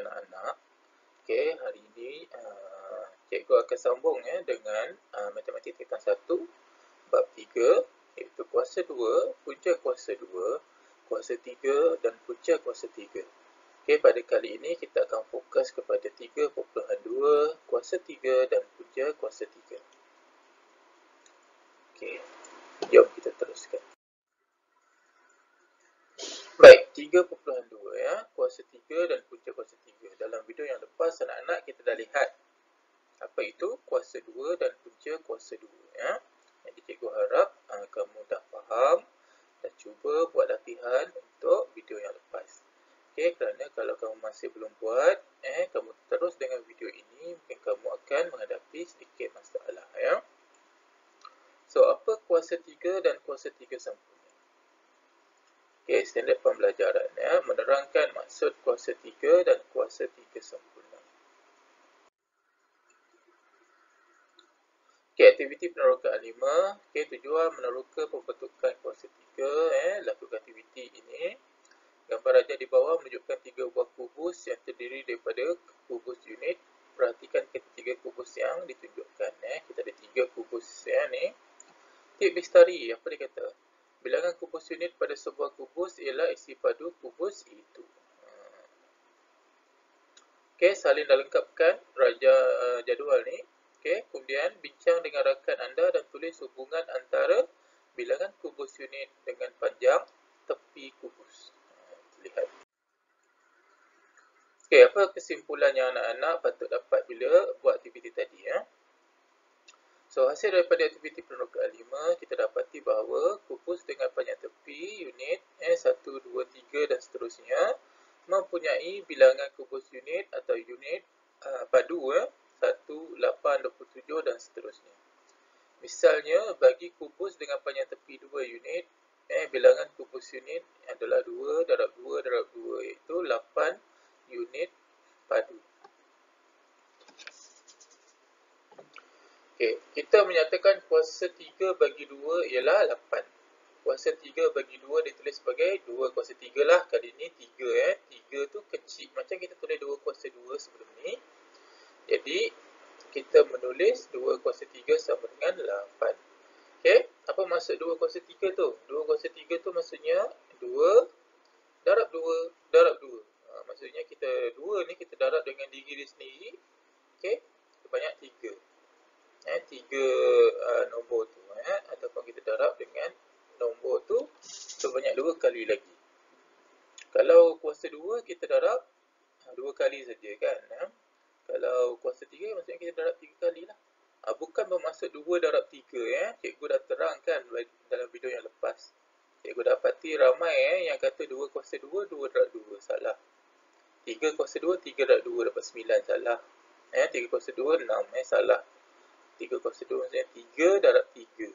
anak-anak. Okey, hari ini cikgu akan sambung dengan matematik tingkatan 1 bab 3 iaitu kuasa 2, punca kuasa 2, kuasa 3 dan punca kuasa 3. Okey, pada kali ini kita akan fokus kepada 3.2, kuasa 3 dan punca kuasa 3. Okey, jom kita teruskan. Baik, 3.2 kuasa 3 dan punca kuasa 3. Dalam video yang lepas anak-anak kita dah lihat apa itu kuasa 2 dan punca kuasa 2 Jadi cikgu harap kamu dah faham dan cuba buat latihan untuk video yang lepas. Okey, kerana kalau kamu masih belum buat, kamu terus dengan video ini, mungkin kamu akan menghadapi sedikit masalah So, apa kuasa 3 dan kuasa 3 sempurna? Okey, standard pembelajaran menerangkan maksud kuasa 3 dan kuasa 3 sempurna. Okey, aktiviti penerokaan 5. Okey, tujuan meneroka pembentukan kuasa 3. Lakukan aktiviti ini. Gambar raja di bawah menunjukkan 3 buah kubus yang terdiri daripada kubus unit. Perhatikan ketiga kubus yang ditunjukkan. Kita ada 3 kubus ni. Tip lestari, apa dia kata? Bilangan kubus unit pada sebuah kubus ialah isi padu kubus itu. Okey, salin dan lengkapkan jadual ni. Okey, kemudian bincang dengan rakan anda dan tulis hubungan antara bilangan kubus unit dengan panjang tepi kubus. Lihat. Okey, apa kesimpulan yang anak-anak patut dapat bila buat aktiviti tadi So, hasil daripada aktiviti penerokaan 5, kita dapati bahawa kubus dengan panjang tepi unit 1, 2, 3 dan seterusnya mempunyai bilangan kubus unit atau unit padu 1, 8, 27 dan seterusnya. Misalnya, bagi kubus dengan panjang tepi 2 unit, bilangan kubus unit adalah 2 darab 2 darab 2 iaitu 8 unit padu. Okey, kita menyatakan kuasa 3 bagi 2 ialah 8. Kuasa 3 bagi 2 ditulis sebagai 2 kuasa 3 lah. Kali ni 3 3 tu kecil. Macam kita tulis 2 kuasa 2 sebelum ni. Jadi, kita menulis 2 kuasa 3 sama dengan 8. Okey, apa maksud 2 kuasa 3 tu? 2 kuasa 3 tu maksudnya 2 darab 2 darab 2. Maksudnya kita 2 ni kita darab dengan diri dia sendiri. Okey, sebanyak 3. 3 nombor tu ataupun kita darab dengan nombor tu sebanyak 2 kali lagi. Kalau kuasa 2 kita darab 2 kali saja kan. Kalau kuasa 3 maksudnya kita darab 3 kali lah. Bukan bermaksud 2 darab 3 Cikgu dah terangkan dalam video yang lepas. Cikgu dapati ramai yang kata 2 kuasa 2 2 darab 2 salah. 3 kuasa 2 3 darab 2 dapat 9 salah. 3 kuasa 2 6 salah. 3 kuasa 2 maksudnya 3 darab 3.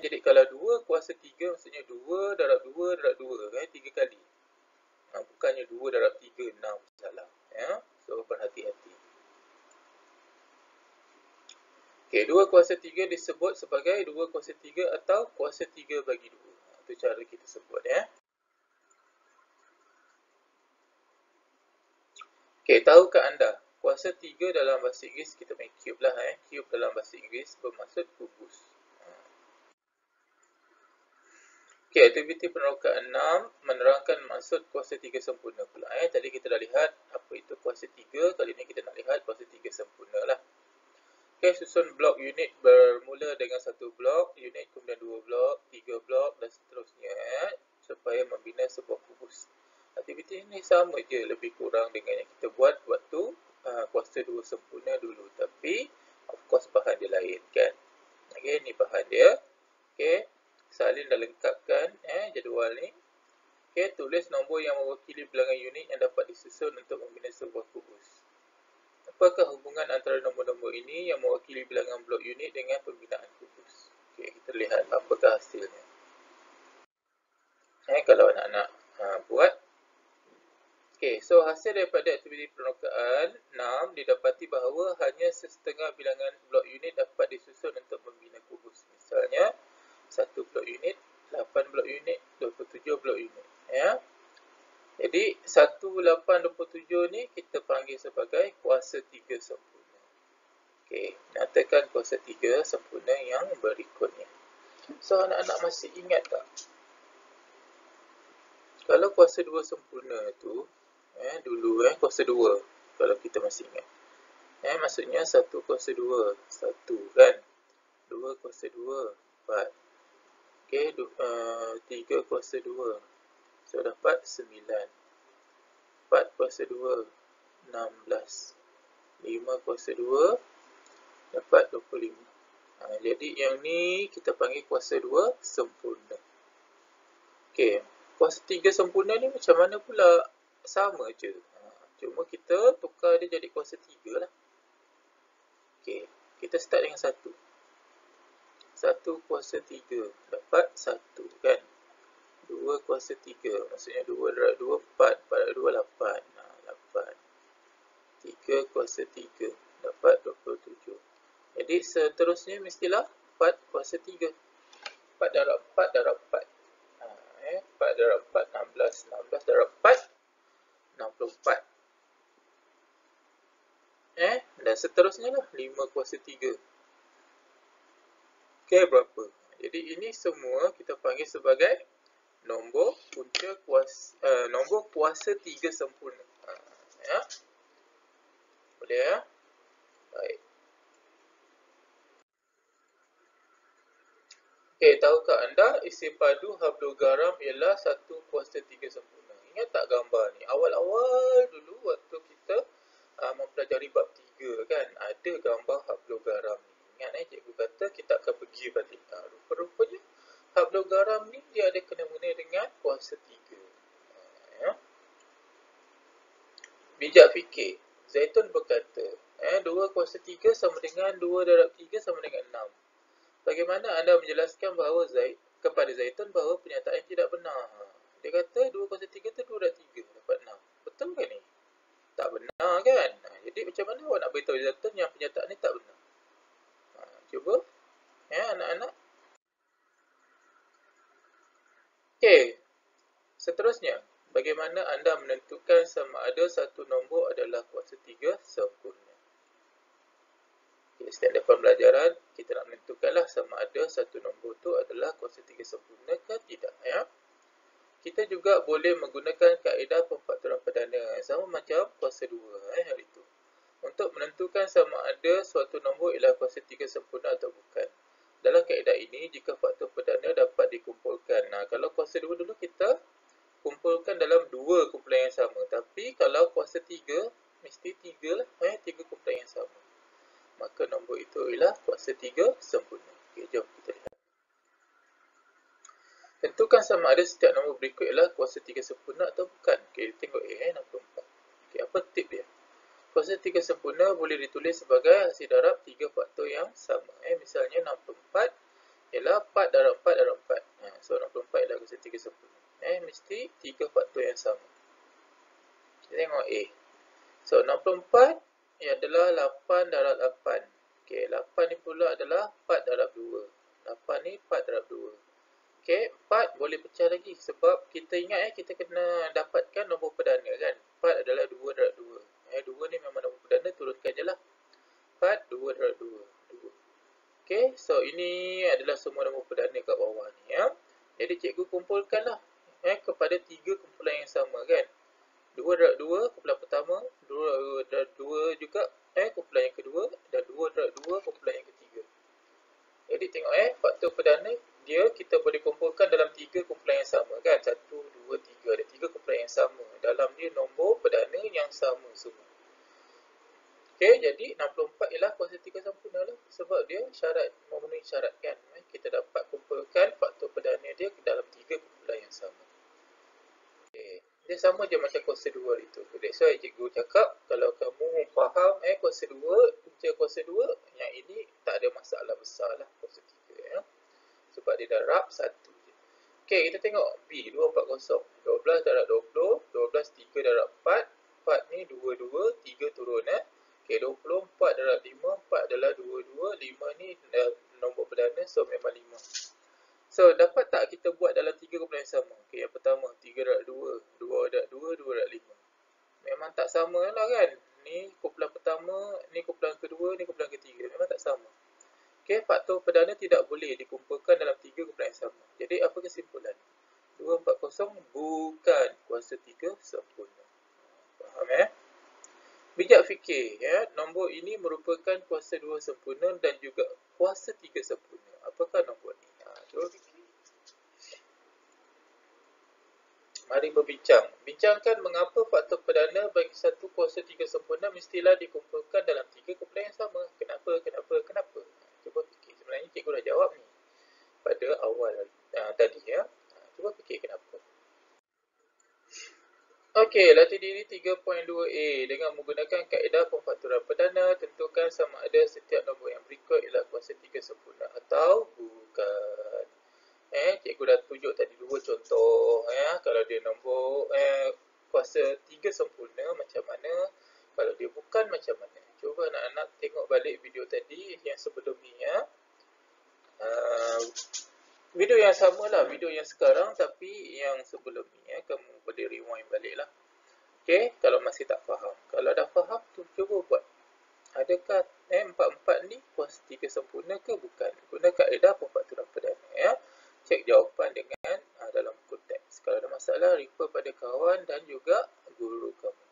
Jadi kalau 2 kuasa 3 maksudnya 2 darab 2 darab 2. 3 kali. Bukannya 2 darab 3, 6 salah. So, berhati-hati. Okey, 2 kuasa 3 disebut sebagai 2 kuasa 3 atau kuasa 3 bagi 2. Itu cara kita sebut Okey, tahukah anda? Kuasa 3 dalam bahasa Inggeris kita main cube lah Cube dalam bahasa Inggeris bermaksud kubus. Okey, aktiviti penerokaan 6 menerangkan maksud kuasa 3 sempurna pula Tadi kita dah lihat apa itu kuasa 3, kali ini kita nak lihat kuasa 3 sempurna lah. Okey, susun blok unit bermula dengan 1 blok unit, kemudian 2 blok, 3 blok dan seterusnya supaya membina sebuah kubus. Aktiviti ini sama je lebih kurang dengan yang kita buat waktu kuasa 2 sempurna dulu, tapi of course bahan dia lain kan. Okey, ni bahan dia. Okey, salin dan lengkapkan jadual ni. Okey, tulis nombor yang mewakili bilangan unit yang dapat disusun untuk membina sebuah kubus. Apakah hubungan antara nombor-nombor ini yang mewakili bilangan blok unit dengan pembinaan kubus? Okey, kita lihat apakah hasilnya. Kalau anak-anak buat. Okey, so hasil daripada aktiviti penerokaan 6 didapati bahawa hanya setengah bilangan blok unit dapat disusun untuk membina kubus. Misalnya 1 blok unit, 8 blok unit, 27 blok unit Jadi 1/8 28, 27 ni kita panggil sebagai kuasa 3 sempurna. Okey, nyatakan kuasa 3 sempurna yang berikutnya. So, anak-anak masih ingat tak? Kalau kuasa 2 sempurna tu, dulu kuasa 2, kalau kita masih ingat. Maksudnya 1 kuasa 2, 1 kan? 2 kuasa 2, 4. Okey, 3 kuasa 2. So, dapat 9. 4 kuasa 2, 16. 5 kuasa 2, dapat 25. Jadi, yang ni kita panggil kuasa 2 sempurna. Okey, kuasa 3 sempurna ni macam mana pula? Sama je. Cuma kita tukar dia jadi kuasa 3 lah. Okey, kita start dengan 1. 1 kuasa 3, dapat 1 kan? 2 kuasa 3, maksudnya 2 darab 2, 4. 4 darab 2, 8. 8. 3 kuasa 3, dapat 27. Jadi, seterusnya mestilah 4 kuasa 3. 4 darab 4 darab 4. 4 darab 4, 16. 16 darab 4, 64. Dan seterusnya lah 5 kuasa 3. Okey, berapa? Jadi ini semua kita panggil sebagai nombor punca kuasa, nombor kuasa 3 sempurna. Ya. Boleh ya? Baik. Okey, tahukah anda isi padu hablogaram ialah 1 kuasa 3 sempurna? Ingat tak gambar ni? Awal-awal dulu waktu kita mempelajari bab 3 kan, ada gambar hablogaram ni. Ingat cikgu kata kita akan pergi balik. Rupa-rupanya hablogaram ni dia ada kena-mena dengan kuasa 3. Ya. Bijak fikir. Zaitun berkata, 2 kuasa 3 sama dengan 2 darab 3 sama dengan 6. Bagaimana anda menjelaskan bahawa kepada Zaitun bahawa pernyataan tidak benar? Dia kata 2 kuasa 3 tu 2 darab 3 dapat 6. Betul ke ni? Tak benar kan? Jadi macam mana awak nak beritahu Zaitun yang pernyataan ni tak benar? Cuba. Anak-anak. Okey. Seterusnya, bagaimana anda menentukan sama ada satu nombor adalah kuasa 3 sempurna? Okay, setiap dalam pembelajaran, kita nak menentukanlah sama ada satu nombor tu adalah kuasa 3 sempurna ke tidak. Ya. Kita juga boleh menggunakan kaedah pemfaktoran perdana sama macam kuasa 2 hari itu. Untuk menentukan sama ada suatu nombor ialah kuasa 3 sempurna atau bukan. Dalam kaedah ini, jika faktor perdana dapat dikumpulkan. Kalau kuasa 2 dulu kita kumpulkan dalam 2 kumpulan yang sama. Tapi kalau kuasa 3, mesti 3 lah. 3 kumpulan yang sama. Maka nombor itu ialah kuasa 3 sempurna. Okey, jom kita lihat. Tentukan sama ada setiap nombor berikut ialah kuasa 3 sempurna atau bukan. Okey, tengok 64. Okey, apa tip dia? Kuasa 3 sempurna boleh ditulis sebagai hasil darab 3 faktor yang sama. Misalnya 64 ialah 4 darab 4 darab 4. So 64 ialah kuasa 3 sempurna. Mesti 3 faktor yang sama. Kita tengok A. So 64 ia adalah 8 darab 8. Okey, 8 ni pula adalah 4 darab 2. 8 ni 4 darab 2. Okey, 4 boleh pecah lagi sebab kita ingat kita kena dapatkan nombor perdana kan. 4 adalah 2 darab 2. 2 ni memang nombor perdana, turunkan je lah. 4, 2 darab 2. 2. Okey, so ini adalah semua nombor perdana kat bawah ni ya. Jadi cikgu kumpulkanlah kepada 3 kumpulan yang sama kan. 2 darab 2 kumpulan pertama, 2 darab 2 juga kumpulan yang kedua, dan 2 darab 2 kumpulan yang ketiga. Jadi tengok faktor perdana dia kita boleh kumpulkan dalam 3 kumpulan yang sama kan. 1, 2, 3. Ada 3 kumpulan yang sama. Dalam dia nombor perdana yang sama semua. Okey, jadi 64 ialah kuasa 3 sempurna lah. Sebab dia syarat, memenuhi syarat kan. Kita dapat kumpulkan faktor perdana dia dalam 3 kumpulan yang sama. Okey, dia sama je macam kuasa 2 itu. That's why cikgu cakap kalau kamu faham kuasa 2, punca kuasa 2, yang ini tak ada masalah besar lah kuasa 3 ya. Sebab dia darab 1 je. Okey, kita tengok B 240. 12 darab 20, 12 3 darab 4. 4 ni 2 2, 3 turun Okey, 24 darab 5, 4 adalah 22, 5 ni nombor perdana so memang 5. So, dapat tak kita buat dalam 3 kumpulan yang sama? Okey, yang pertama 3 darab 2, 2 darab 2, 2 darab 5. Memang tak sama lah kan. Ni kumpulan pertama, ni kumpulan kedua, ni kumpulan ketiga. Memang tak sama. Okey, faktor perdana tidak boleh dikumpulkan dalam 3 kumpulan yang sama. Jadi apa kesimpulan? 240 bukan kuasa 3 sempurna. Faham Bijak fikir nombor ini merupakan kuasa 2 sempurna dan juga kuasa 3 sempurna. Apakah nombor ni? Cuba fikir. Mari berbincang. Bincangkan mengapa faktor perdana bagi satu kuasa 3 sempurna mestilah dikumpulkan dalam 3 kumpulan yang sama. Kenapa? Cuba fikir. Sebenarnya cikgu dah jawab ni pada awal tadi Cuba fikir kenapa. Okey, latih diri 3.2a. Dengan menggunakan kaedah pemfaktoran perdana, tentukan sama ada setiap nombor yang berikut ialah kuasa 3 sempurna atau bukan. Cikgu dah tunjuk tadi 2 contoh. Kalau dia nombor kuasa 3 sempurna macam mana, kalau dia bukan macam mana. Cuba anak-anak tengok balik video tadi yang sebelum ni video yang sama lah, video yang sekarang tapi yang sebelum ni kamu boleh rewind balik lah. Okey, kalau masih tak faham. Kalau dah faham tu cuba buat. Adakah 4 ni kuasa 3 sempurna ke bukan? Guna kaedah pemfaktoran perdana Cek jawapan dengan dalam buku teks. Kalau ada masalah, refer pada kawan dan juga guru kamu.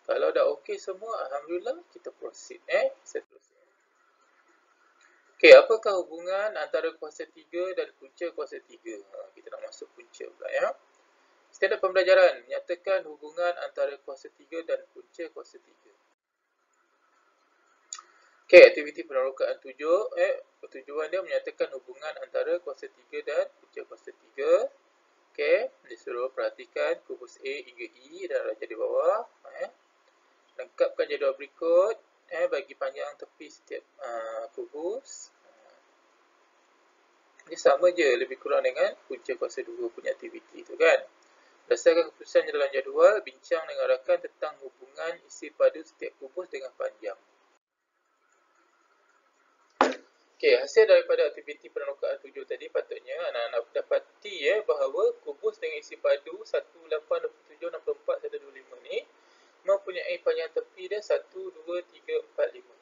Kalau dah okey semua, alhamdulillah, kita proceed seterusnya. Okey, apakah hubungan antara kuasa 3 dan punca kuasa 3? Kita nak masuk punca pula Standard pembelajaran menyatakan hubungan antara kuasa 3 dan punca kuasa 3. Okey, aktiviti penerokaan 7 tujuan dia menyatakan hubungan antara kuasa 3 dan punca kuasa 3. Okey, disuruh perhatikan kubus A hingga E dan raja di bawah. Lengkapkan jadual berikut bagi panjang tepi setiap kubus. Dia sama je lebih kurang dengan punca kuasa 2 punya aktiviti tu kan. Berdasarkan keputusan dalam jadual, bincang dengan rakan tentang hubungan isi padu setiap kubus dengan panjang. Okey, hasil daripada aktiviti penerokaan 7 tadi patutnya anak-anak dapati bahawa kubus dengan isi padu 18, 27, 64, 125 ni mempunyai panjang tepi dia 1, 2, 3, 4, 5.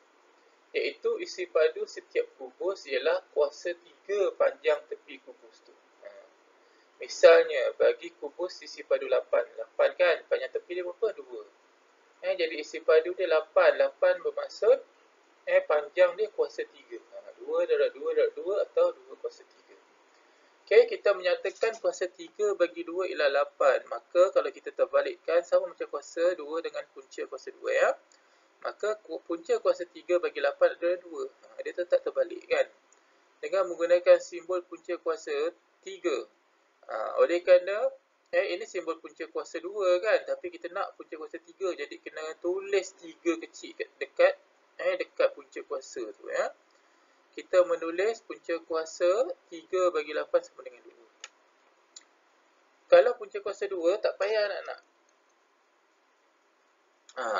Iaitu isi padu setiap kubus ialah kuasa 3 panjang tepi kubus tu. Misalnya, bagi kubus isi padu 8 kan, panjang tepi dia berapa? 2. Jadi isi padu dia 8. 8 bermaksud panjang dia kuasa 3. 2 darab 2 darab 2 atau 2 kuasa 3. Okey, kita menyatakan kuasa 3 bagi 2 ialah 8. Maka kalau kita terbalikkan sama macam kuasa 2 dengan punca kuasa 2 Maka punca kuasa 3 bagi 8 adalah 2. Dia tetap terbalik kan. Dengan menggunakan simbol punca kuasa 3. Oleh kerana ini simbol punca kuasa 2 kan. Tapi kita nak punca kuasa 3. Jadi kena tulis 3 kecil dekat punca kuasa tu Kita menulis punca kuasa 3 bagi 8 sama dengan 2. Kalau punca kuasa 2 tak payah anak-anak.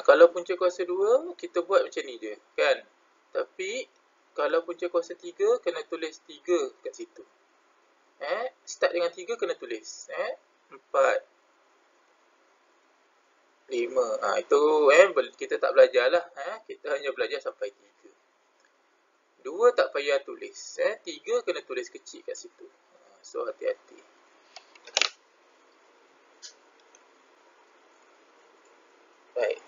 Kalau punca kuasa 2, kita buat macam ni je, kan? Tapi, kalau punca kuasa 3, kena tulis 3 kat situ. Start dengan 3, kena tulis. 4, 5. Itu, kita tak belajar lah. Kita hanya belajar sampai 3. 2 tak payah tulis. 3 kena tulis kecil kat situ. So, hati-hati. Baik.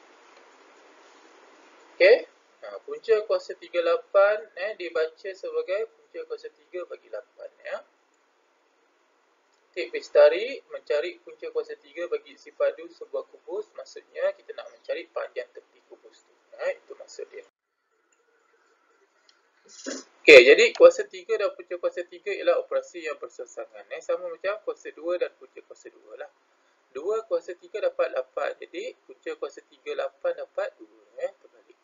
Okey. Punca kuasa 38 dibaca sebagai punca kuasa 3 bagi 8 Tip Bestari mencari punca kuasa 3 bagi isi padu sebuah kubus. Maksudnya kita nak mencari panjang tepi kubus tu. Itu maksud dia. Okey, jadi kuasa 3 dan punca kuasa 3 ialah operasi yang bersesangan. Sama macam kuasa 2 dan punca kuasa 2 lah. 2 kuasa 3 dapat 8. Jadi punca kuasa 3 8 dapat 2. Terbalik.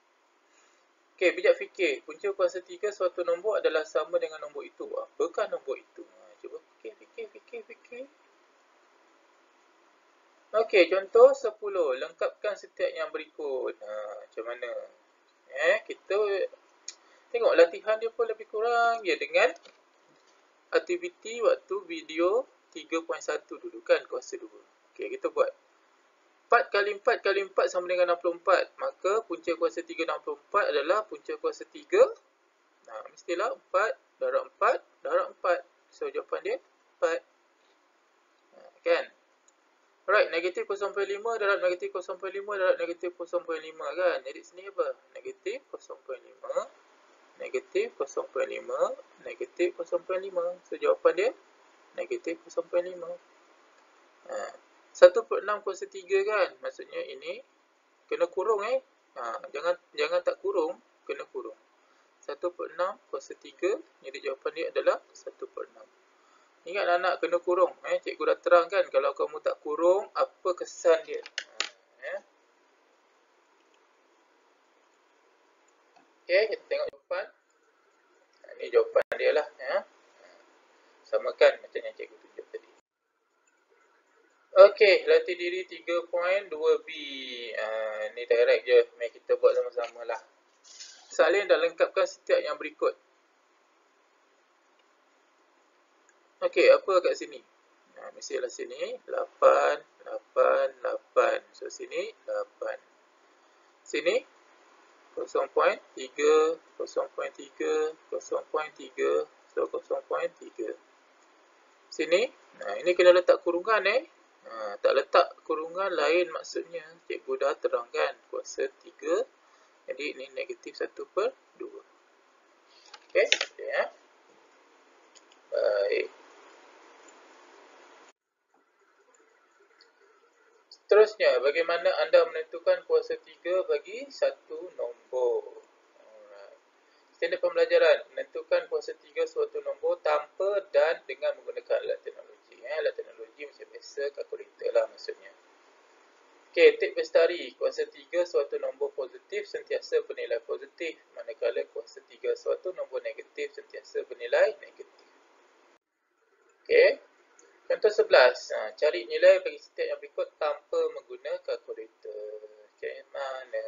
Okey, bijak fikir. Punca kuasa 3 suatu nombor adalah sama dengan nombor itu. Apakah nombor itu? Cuba fikir. Okey, contoh 10. Lengkapkan setiap yang berikut. Macam mana? Kita tengok latihan dia pun lebih kurang dengan aktiviti waktu video 3.1 dulu kan, kuasa 2. Okey, kita buat. 4 kali 4 kali 4 sama dengan 64. Maka punca kuasa 3 64 adalah punca kuasa 3. Mestilah 4 darab 4 darab 4. So, jawapan dia 4. Kan? Alright, negatif 0.5 darab negatif 0.5 darab negatif 0.5 kan? Jadi sini apa? Negatif 0.5, negatif 0.5, negatif 0.5. So, jawapan dia negatif 0.5. 1/6 kuasa 3 kan? Maksudnya ini kena kurung jangan tak kurung, kena kurung. 1/6 kuasa 3, jadi jawapan dia adalah 1/6. Ingat anak kena kurung. Cikgu dah terangkan kalau kamu tak kurung, apa kesan dia. Okey, kita tengok jawapan. Ini jawapan dia lah. Samakan macam yang cikgu tunjuk tadi. Okey, latih diri 3.2b. Ni direct je. Mari kita buat sama-sama lah. Salin dan lengkapkan setiap yang berikut. Okey, apa kat sini? Mestilah sini 8, 8, 8. So, sini 8. Sini 0.3, 0.3, 0.3. So, 0.3. Sini, ini kena letak kurungan tak letak kurungan lain maksudnya. Cikgu dah terangkan kuasa 3. Jadi, ini negatif 1/2. Okey, ya. Baik. Seterusnya, bagaimana anda menentukan kuasa 3 bagi satu nombor? Standard pembelajaran, menentukan kuasa 3 suatu nombor tanpa dan dengan menggunakan alat teknologi. Alat teknologi macam biasa, kalkulator lah maksudnya. Okey, tip bestari, kuasa 3 suatu nombor positif sentiasa bernilai positif, manakala kuasa 3 suatu nombor negatif sentiasa bernilai negatif. Okey. Contoh 11, cari nilai bagi setiap yang berikut tanpa menggunakan kalkulator. Macam mana?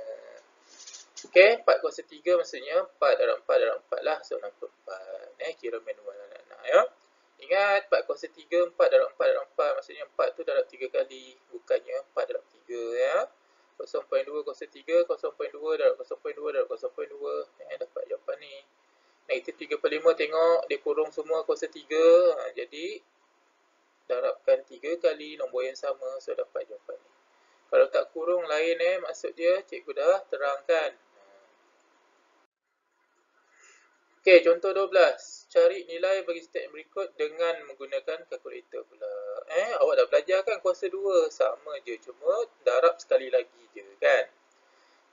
Okey, 4 kuasa 3 maksudnya 4 darab 4 darab 4 lah. So, 64. Kira manual anak-anak ya. Ingat, 4 kuasa 3, 4 darab 4 darab 4. Maksudnya 4 tu darab 3 kali. Bukannya 4 darab 3 ya. 0.2 kuasa 3, 0.2 darab 0.2 darab 0.2. Dapat jawapan ni. Negatif 3/5 tengok, dia kurung semua kuasa 3. Jadi, darabkan 3 kali nombor yang sama, so dapat jawapan ni. Kalau tak kurung lain maksud dia cikgu dah terangkan. Okey, contoh 12. Cari nilai bagi setiap yang berikut dengan menggunakan kalkulator pula. Awak dah belajar kan kuasa 2, sama je, cuma darab sekali lagi je kan.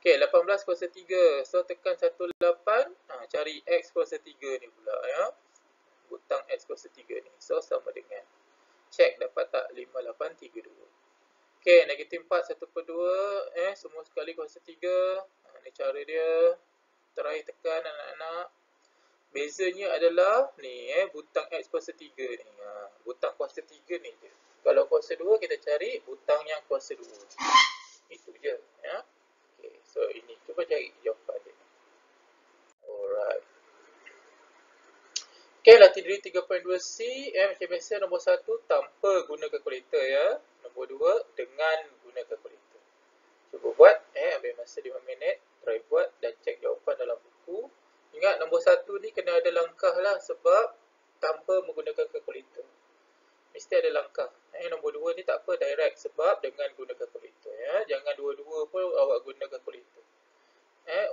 Okey, 18 kuasa 3. So tekan 18, cari x kuasa 3 ni pula ya. Butang x kuasa 3 ni. So sama dengan, cek dapat tak 5832. Okey, negatif 4 1/2 semua sekali kuasa 3. Ni cara dia. Try tekan anak-anak. Bezanya adalah ni butang x kuasa 3 ni. Butang kuasa 3 ni je. Kalau kuasa 2 kita cari butang yang kuasa 2. Itu je ya. Okey, so ini cuba cari jawapan dia. Alright. Okey, latih diri 3.2c. Macam biasa nombor 1 tanpa guna kalkulator ya. Nombor 2 dengan guna kalkulator. Cuba buat, ambil masa 5 minit, try buat dan cek jawapan dalam buku. Ingat nombor 1 ni kena ada langkah lah sebab tanpa menggunakan kalkulator. Mesti ada langkah. Nombor 2 ni tak apa, direct sebab dengan guna kalkulator ya. Jangan dua-dua pun awak guna kalkulator.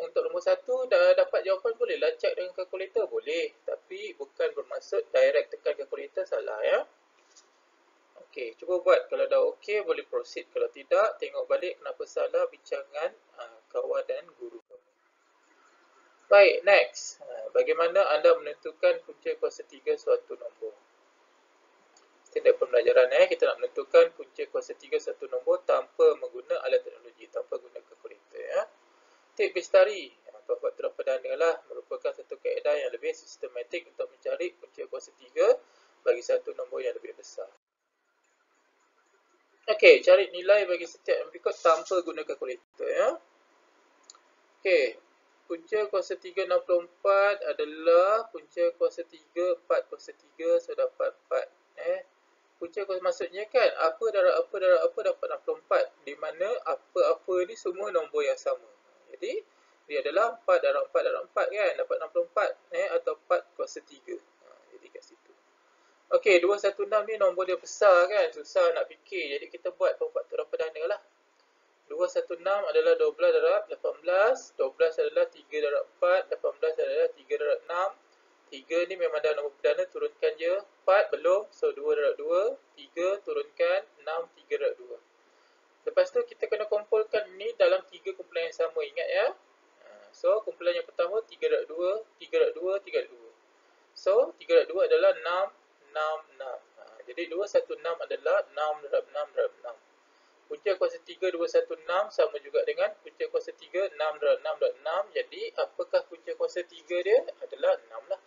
Untuk nombor 1 dah dapat jawapan, bolehlah cek dengan kalkulator, boleh. Tapi bukan bermaksud direct tekan kalkulator, salah ya. Okey, cuba buat. Kalau dah okey, boleh proceed. Kalau tidak, tengok balik kenapa salah bincangan kawan dan guru kamu. Baik, next. Bagaimana anda menentukan punca kuasa 3 suatu nombor? Standard pembelajaran kita nak menentukan punca kuasa 3 suatu nombor tanpa menggunakan alat teknologi, tanpa guna kalkulator ya. Tip bestari atau faktor perdana lah merupakan satu kaedah yang lebih sistematik untuk mencari punca kuasa 3 bagi satu nombor yang lebih besar. Okey, cari nilai bagi setiap yang berikut tanpa guna kalkulator ya. Okey, punca kuasa 3 64 adalah punca kuasa 3 4 kuasa 3, so dapat 4 . punca maksudnya kan apa darab apa darab apa dapat 64, di mana apa-apa ni semua nombor yang sama. Jadi dia adalah 4 darab 4 darab 4 kan, dapat 64 atau 4 kuasa 3. Jadi kat situ. Okey, 216 ni nombor dia besar kan, susah nak fikir. Jadi kita buat pemfaktoran perdana lah. 216 adalah 12 darab 18, 12 adalah 3 darab 4, 18 adalah 3 darab 6. 3 ni memang dah nombor perdana, turunkan je. 4 belum, so 2 darab 2, 3 turunkan 6, 3 darab 2. Lepas tu kita kena kumpulkan ni dalam 3 kumpulan yang sama, ingat ya. So kumpulan yang pertama 3 darab 2, 3 darab 2, 3 darab 2. So 3 darab 2 adalah 6, 6, 6. Jadi 216 adalah 6 darab 6 darab 6. Punca kuasa 3 216 sama juga dengan punca kuasa 3 6 darab 6 darab 6. Jadi apakah punca kuasa 3 dia? Adalah 6 lah.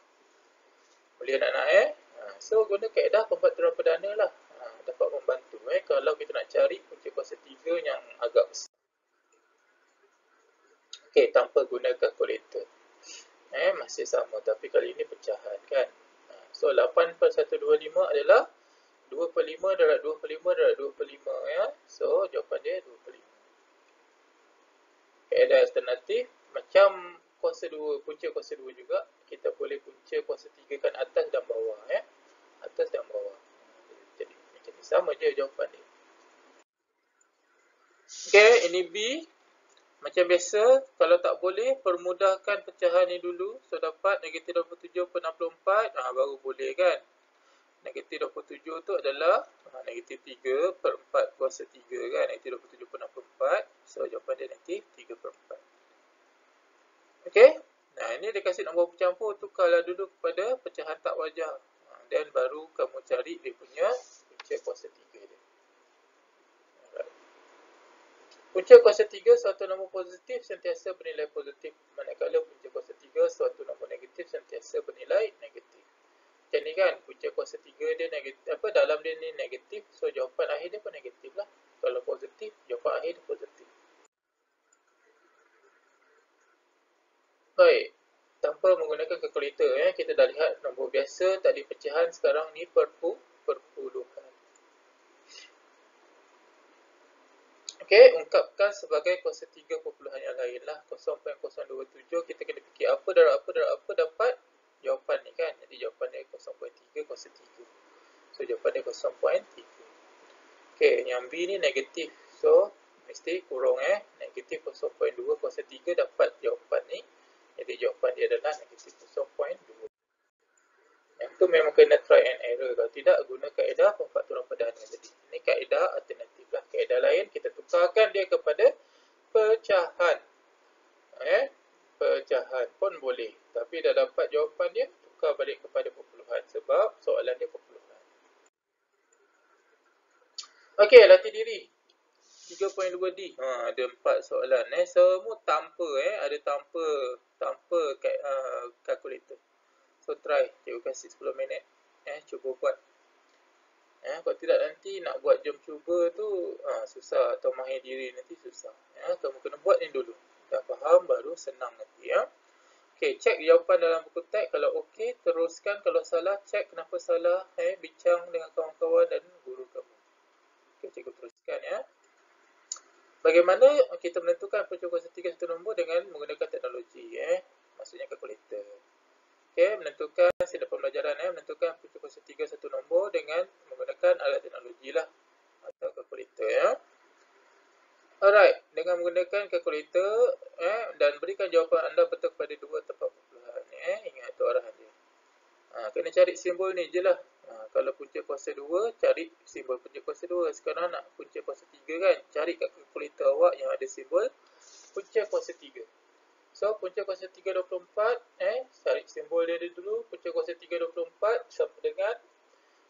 Boleh anak-anak So guna kaedah pemfaktoran perdana lah. Dapat membantu kalau kita nak cari punca kuasa 3 yang agak besar. Okey, tanpa guna kalkulator. Masih sama tapi kali ini pecahan kan. So 8/125 adalah 2/5 darab 2/5 darab 2/5 ya. So jawapan dia 2/5. Kaedah alternatif macam kuasa 2, punca kuasa 2 juga, kita boleh punca kuasa 3 kan atas dan bawah ya. Atas dan bawah. Jadi macam ni, sama je jawapan dia. Okey, ini B. Macam biasa, kalau tak boleh permudahkan pecahan ni dulu. So dapat negatif 27/64, baru boleh kan. Negatif 27 tu adalah negatif 3/4 kuasa 3 kan. Negatif 27/64. So jawapan dia negatif 3/4. Okey. Nah, ini dia kasih nombor bercampur, tukarlah dulu kepada pecahan tak wajar. Dan baru kamu cari dia punya punca kuasa 3 dia. Punca kuasa 3 suatu nombor positif sentiasa bernilai positif, manakala punca kuasa 3 suatu nombor negatif sentiasa bernilai negatif. Macam ni kan, punca kuasa 3 dia negatif, dalam dia ni negatif, so jawapan akhir dia pun negatif lah. Kalau positif, jawapan akhir dia positif. Baik, tanpa menggunakan kalkulator kita dah lihat nombor biasa tadi pecahan, sekarang ni perpuluhan. Okey, ungkapkan sebagai kuasa 3 perpuluhan yang lain lah. 0.027, kita kena fikir apa darab apa dapat jawapan ni kan. Jadi jawapan dia 0.3 kuasa 3. So jawapan dia 0.3. Okey, yang B ni negatif. So mesti kurang negatif 0.2 kuasa 3 dapat jawapan ni. Jadi jawapan dia adalah negatif 0.2. Yang tu memang kena try and error. Kalau tidak, guna kaedah pemfaktoran perdana tadi. Ini kaedah alternatif lah. Kaedah lain, kita tukarkan dia kepada pecahan. Pecahan pun boleh. Tapi dah dapat jawapan dia, tukar balik kepada perpuluhan. Sebab soalan dia perpuluhan. Okey, latih diri. 3.2D. Ada 4 soalan. Semua tanpa ada tanpa kalkulator. So try, cikgu kasih 10 minit cuba buat. Kalau tidak nanti nak buat jom cuba tu susah, atau mahir diri nanti susah. Kamu kena buat ni dulu. Dah faham baru senang nanti ya. Okey, cek jawapan dalam buku teks. Kalau okey, teruskan. Kalau salah, cek kenapa salah. Bincang dengan kawan-kawan dan guru kamu. Okey, cikgu teruskan ya. Bagaimana kita menentukan punca kuasa 3 satu nombor dengan menggunakan teknologi maksudnya kalkulator. Okey, menentukan hasil pembelajaran menentukan punca kuasa 3 satu nombor dengan menggunakan alat teknologi lah atau kalkulator ya. Alright, dengan menggunakan kalkulator dan berikan jawapan anda betul kepada dua tempat perpuluhan ingat tu arahan dia. Kena cari simbol ni je lah. Kalau punca kuasa 2, cari simbol punca kuasa 2. Sekarang nak punca kuasa 3 kan, cari kat kalkulator awak yang ada simbol punca kuasa 3. So, punca kuasa 3 24, cari simbol dia dulu. Punca kuasa 3 24 sama dengan,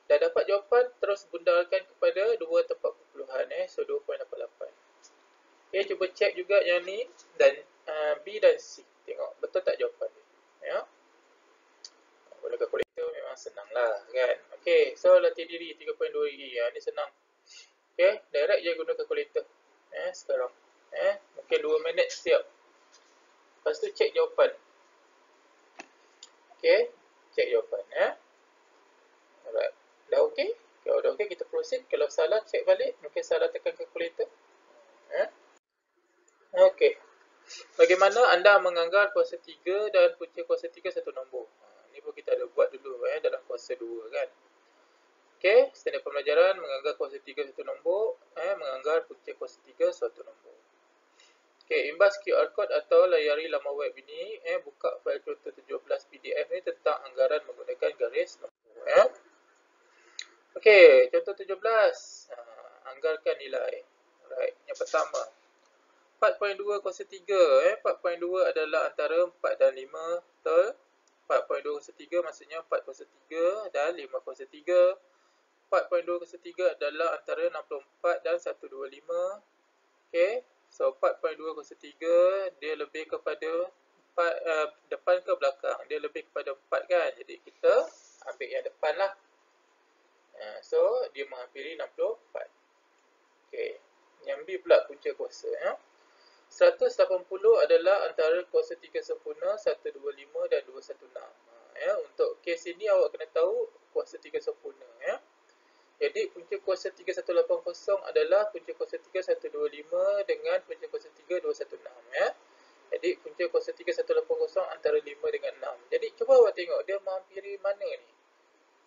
dah dapat jawapan, terus bundarkan kepada dua tempat perpuluhan so 2.88. Okay, cuba cek juga yang ni dan B dan C. Tengok betul tak jawapan dia ya. Guna kalkulator memang senang lah kan. Okay, so latih diri 3.2 ni senang. Okay, direct je guna kalkulator sekarang mungkin 2 minit siap. Lepas tu cek jawapan. Okay, cek jawapan Alright, dah okay? Kalau dah okay, kita proceed. Kalau salah, cek balik. Mungkin salah tekan kalkulator. Okey. Bagaimana anda menganggar kuasa 3 dan punca kuasa 3 satu nombor? Ni pun kita ada buat dulu dalam kuasa 2 kan. Okey, standard pembelajaran menganggar kuasa 3 satu nombor, menganggar punca kuasa 3 suatu nombor. Okey, imbas QR code atau layari laman web ini, buka fail contoh 17 PDF ni tentang anggaran menggunakan garis nombor. Okey, contoh 17. Anggarkan nilai. Alright, yang pertama 4.2 kuasa 3. 4.2 adalah antara 4 dan 5. Betul? 4.2 kuasa 3 maksudnya 4 kuasa 3 dan 5 kuasa 3. 4.2 kuasa 3 adalah antara 64 dan 125. Okey. So 4.2 kuasa 3 dia lebih kepada 4, depan ke belakang? Dia lebih kepada 4 kan? Jadi kita ambil yang depan lah. So dia menghampiri 64. Okey. Yang B pula punca kuasa 180 adalah antara kuasa 3 sempurna, 125 dan 216. Untuk kes ini awak kena tahu kuasa 3 sempurna. Jadi punca kuasa 3180 adalah punca kuasa 3 125 dengan punca kuasa 3 216. Jadi punca kuasa 3 180 antara 5 dengan 6. Jadi cuba awak tengok dia menghampiri mana ni.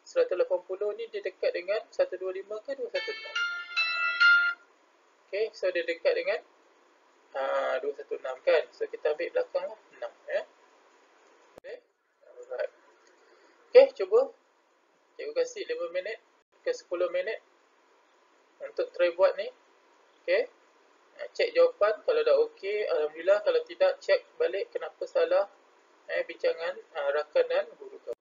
180 ni dia dekat dengan 125 ke 216? Okey, so dia dekat dengan 216 kan. So kita ambil belakang lah 6 Okey. Alright. Okey, cuba cikgu kasih 5 minit ke 10 minit untuk try buat ni. Okey. Cek jawapan. Kalau dah okey, alhamdulillah. Kalau tidak, cek balik kenapa salah bincangan rakan dan guru kamu.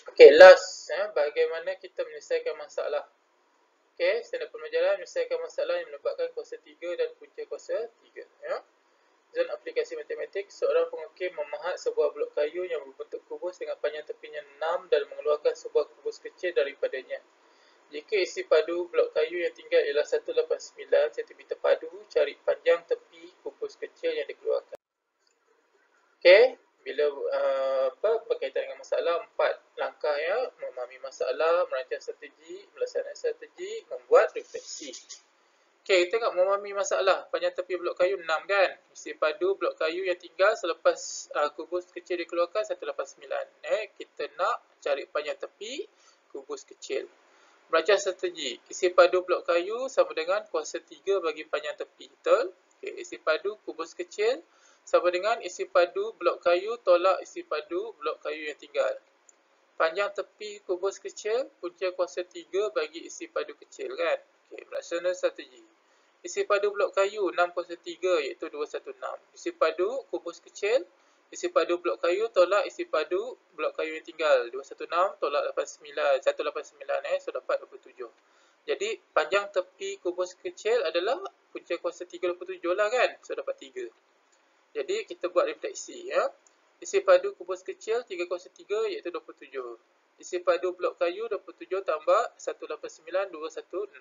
Okey, last bagaimana kita menyelesaikan masalah. Okey, standard pembelajaran menyelesaikan masalah yang melibatkan kuasa 3 dan punca kuasa 3. Zon aplikasi matematik, seorang pengukir memahat sebuah blok kayu yang berbentuk kubus dengan panjang tepinya 6 dan mengeluarkan sebuah kubus kecil daripadanya. Jika isi padu blok kayu yang tinggal ialah 189 cm padu, cari panjang tepi kubus kecil yang dikeluarkan. Okey, bila berkaitan dengan masalah 4 langkah memahami masalah, merancang strategi, melaksanakan strategi, membuat refleksi. Okey, kita tengok memahami masalah. Panjang tepi blok kayu 6 kan. Isi padu blok kayu yang tinggal selepas kubus kecil dikeluarkan 189. Kita nak cari panjang tepi kubus kecil. Merancang strategi. Isi padu blok kayu sama dengan kuasa 3 bagi panjang tepi. Betul? Okey, isi padu kubus kecil sama dengan isi padu blok kayu tolak isi padu blok kayu yang tinggal. Panjang tepi kubus kecil, punca kuasa 3 bagi isi padu kecil kan. Okey, melaksanakan strategi. Isi padu blok kayu 6 kuasa 3 iaitu 216. Isi padu kubus kecil, isi padu blok kayu tolak isi padu blok kayu yang tinggal. 216 tolak 89, 189 so dapat 27. Jadi panjang tepi kubus kecil adalah punca kuasa 3 27 lah kan. So dapat 3. Jadi kita buat refleksi Isi padu kubus kecil 3 kuasa 3 iaitu 27. Isi padu blok kayu 27 tambah 189 216.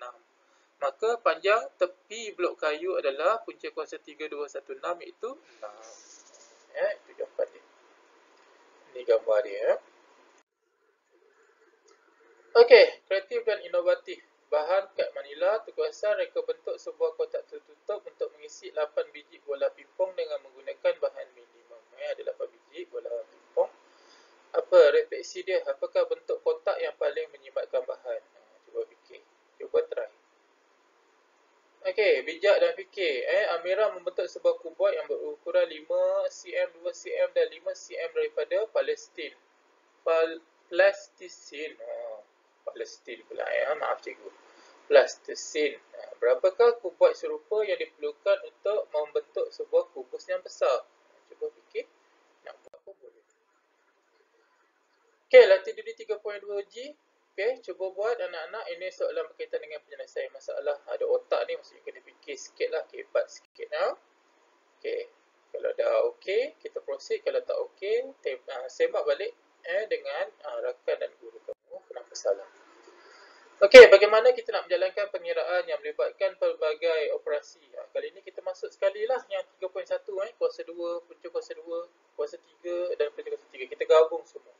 Maka panjang tepi blok kayu adalah punca kuasa 3 216 iaitu 6. Itu jawapan dia. Ini gambar dia. Okey, kreatif dan inovatif. Bahan kad manila, tugasan reka bentuk sebuah kotak tertutup untuk mengisi 8 biji bola pingpong dengan menggunakan bahan minimum. Ada 8 biji bola pingpong. Apa refleksi dia? Apakah bentuk kotak yang paling menyimatkan bahan? Cuba fikir. Cuba try. Okey, bijak dan fikir. Amira membentuk sebuah kuboid yang berukuran 5 cm, 2 cm dan 5 cm daripada Palestin. Plasticine. Palestin pula maaf cikgu. Plasticine. Berapakah kuboid serupa yang diperlukan untuk membentuk sebuah kubus yang besar? Cuba fikir. Nak buat apa boleh. Okey, latih diri 3.2G. Okey, cuba buat anak-anak. Ini soalan berkaitan dengan penyelesaian masalah. Ada otak ni, maksudnya kena fikir sikit lah. Hebat sikit Okey, kalau dah okey, kita proceed. Kalau tak okey, semak balik dengan rakan dan guru kamu. Kenapa salah? Okey, bagaimana kita nak menjalankan pengiraan yang melibatkan pelbagai operasi? Kali ini kita masuk sekali lah yang 3.1 kuasa 2, punca kuasa 2, kuasa 3 dan punca kuasa 3. Kita gabung semua.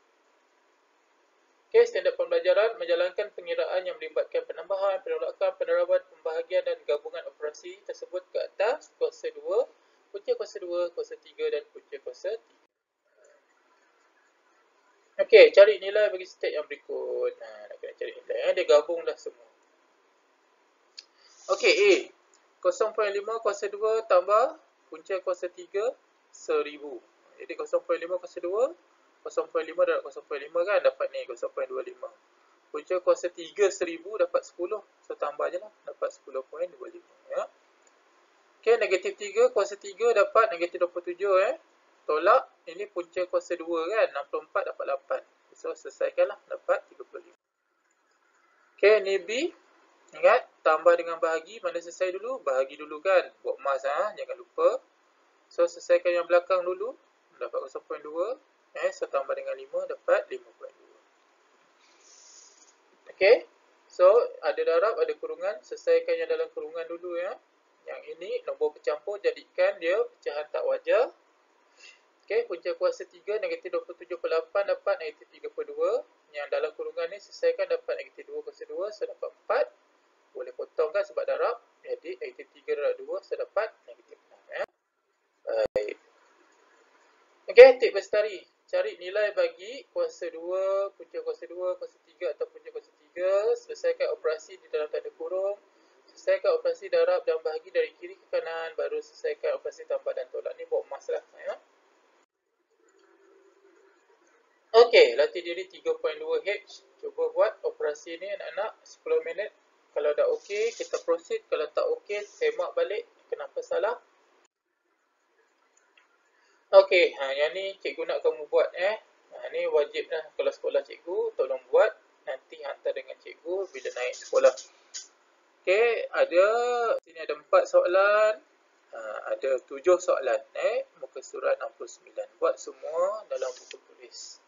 Okey, standard pembelajaran menjalankan pengiraan yang melibatkan penambahan, penolakan, penerapan, pembahagian dan gabungan operasi tersebut ke atas kuasa 2, punca kuasa 2, kuasa 3 dan punca kuasa 3. Okey, cari nilai bagi step yang berikut. Nak kena cari nilai. Dia gabung dah semua. Okey, A. 0.5 kuasa 2 tambah punca kuasa 3, 1000. Jadi 0.5 kuasa 2, 0.5 darab 0.5 kan dapat ni 0.25. Punca kuasa 3, 1000 dapat 10. So tambah je lah, dapat 10.25 ya. Okey, negatif 3 kuasa 3 dapat negatif 27 Tolak, ini punca kuasa 2 kan, 64 dapat 8. So selesaikanlah, dapat 35. Okey, ni B. Ingat, tambah dengan bahagi, mana selesai dulu? Bahagi dulu kan, buat mas jangan lupa. So selesaikan yang belakang dulu, dapat 0.2. So tambah dengan 5, dapat 5.2. Okey, so ada darab, ada kurungan. Selesaikan yang dalam kurungan dulu ya. Yang ini nombor bercampur, jadikan dia pecahan tak wajar. Okey, punca kuasa 3 negatif 27/8 dapat negatif 3/2. Yang dalam kurungan ni selesaikan dapat negatif 2 kuasa 2, so dapat 4. Boleh potong kan sebab darab. Jadi negatif 3 darab 2, so dapat negatif 6 ya. Baik. Okey, tip bestari. Cari nilai bagi kuasa 2, punca kuasa 2, kuasa 3 atau punca kuasa 3. Selesaikan operasi di dalam tanda kurung. Selesaikan operasi darab dan bahagi dari kiri ke kanan. Baru selesaikan operasi tambah dan tolak. Ni buat mas lah ya. Okey, latih diri 3.2H. Cuba buat operasi ni anak-anak 10 minit. Kalau dah okey, kita proceed. Kalau tak okey, semak balik kenapa salah. Okey, yang ni cikgu nak kamu buat ni wajib dah kalau sekolah cikgu, tolong buat. Nanti hantar dengan cikgu bila naik sekolah. Okey, sini ada 4 soalan. Ada 7 soalan muka surat 69. Buat semua dalam buku tulis.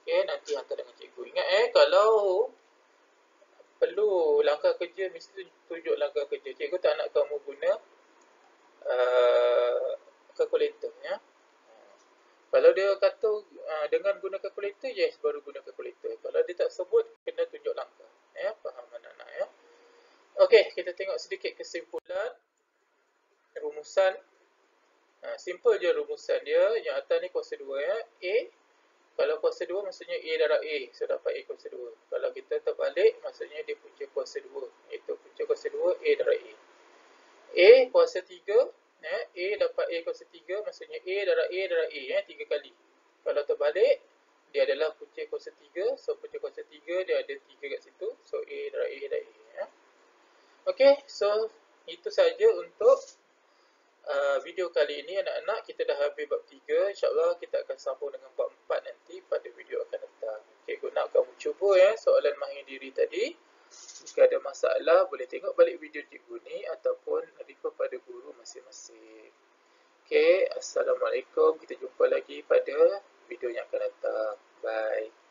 Okey, nanti hantar dengan cikgu. Ingat kalau perlu langkah kerja, mesti tunjuk langkah kerja. Cikgu tak nak kamu guna kalkulator ya. Kalau dia kata dengan guna kalkulator, yes, baru guna kalkulator. Kalau dia tak sebut, kena tunjuk langkah. Faham anak-anak ya. Okey, kita tengok sedikit kesimpulan. Rumusan. Simple je rumusan dia. Yang atas ni kuasa 2 A. Kalau kuasa 2 maksudnya A darab A. So dapat A kuasa 2. Kalau kita terbalik, maksudnya dia punca kuasa 2. Iaitu punca kuasa 2 A darab A. A kuasa 3. A dapat A kuasa 3. Maksudnya A darab A darab A. 3 kali. Kalau terbalik, dia adalah punca kuasa 3. So punca kuasa 3 dia ada 3 kat situ. So A darab A darab A. Okey, so itu saja untuk video kali ini anak-anak. Kita dah habis bab 3. InsyaAllah kita akan sambung dengan bab 4 nanti pada video akan datang. Cikgu nak kamu cuba soalan mahir diri tadi. Jika ada masalah, boleh tengok balik video cikgu ni ataupun refer pada guru masing-masing. Okey, Assalamualaikum. Kita jumpa lagi pada video yang akan datang. Bye.